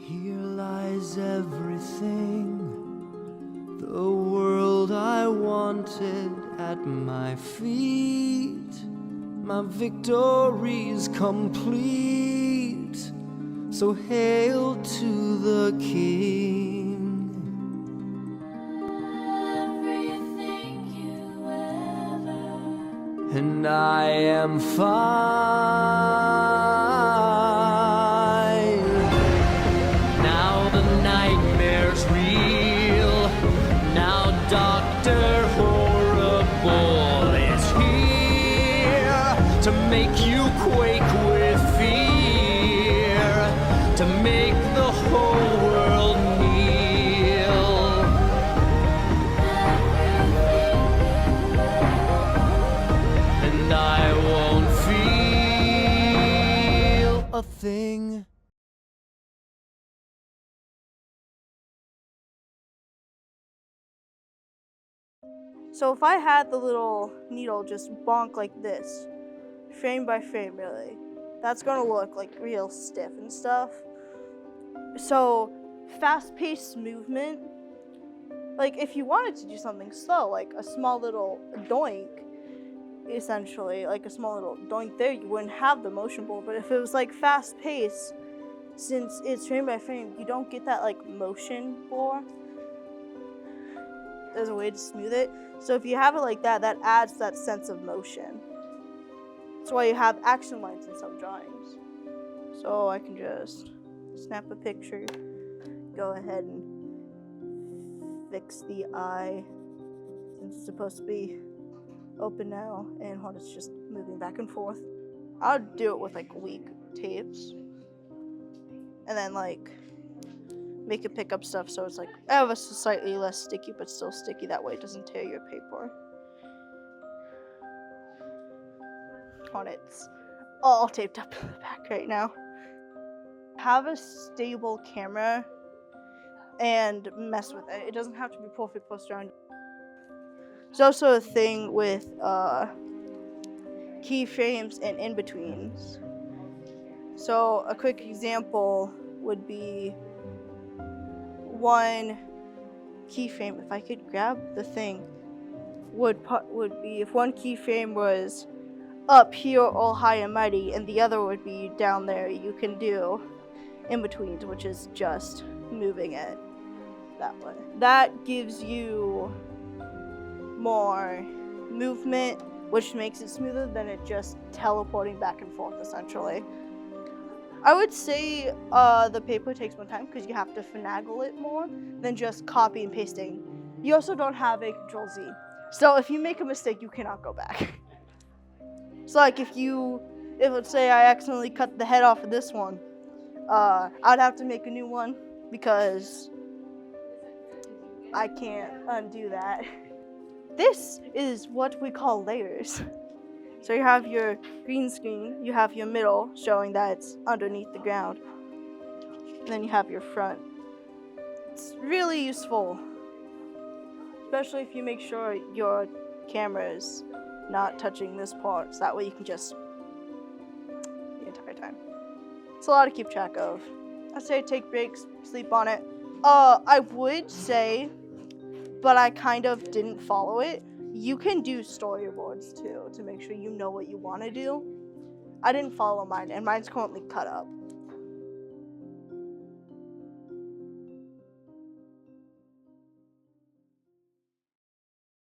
Here lies everything, the world I wanted at my feet. My victory's complete, so hail to the King. Everything you ever, And I am fine. Now the nightmare's real. Now Dr. Horrible is here to make you quake with fear, to make the whole world kneel. And I won't feel a thing. So if I had the little needle just bonk like this, frame by frame really, that's gonna look like real stiff and stuff. So fast-paced movement, like if you wanted to do something slow, like a small little doink, essentially, like a small little doink there, you wouldn't have the motion blur. But if it was like fast-paced, since it's frame by frame, you don't get that like motion blur. There's a way to smooth it. So if you have it like that, that adds that sense of motion. That's why you have action lines in some drawings. So I can just snap a picture, go ahead and fix the eye, since it's supposed to be open now, and hold, it's just moving back and forth. I'll do it with like weak tapes, and then like make it pick up stuff so it's like ever so slightly less sticky, but still sticky. That way it doesn't tear your paper. On it's all taped up in the back right now. Have a stable camera and mess with it. It doesn't have to be perfect post around. There's also a thing with keyframes and in-betweens. So a quick example would be one keyframe, if I could grab the thing, would be if one keyframe was up here all high and mighty and the other would be down there, you can do in-betweens, which is just moving it that way. That gives you more movement, which makes it smoother than it just teleporting back and forth, essentially. I would say the paper takes more time because you have to finagle it more than just copy and pasting. You also don't have a Control-Z. So if you make a mistake, you cannot go back. So like if let's say I accidentally cut the head off of this one, I'd have to make a new one because I can't undo that. This is what we call layers. So you have your green screen, you have your middle showing that it's underneath the ground, and then you have your front. It's really useful, especially if you make sure your camera is not touching this part, so that way you can just the entire time. It's a lot to keep track of. I'd say take breaks, sleep on it. I would say, but I kind of didn't follow it, you can do storyboards too to make sure you know what you want to do. I didn't follow mine, and mine's currently cut up.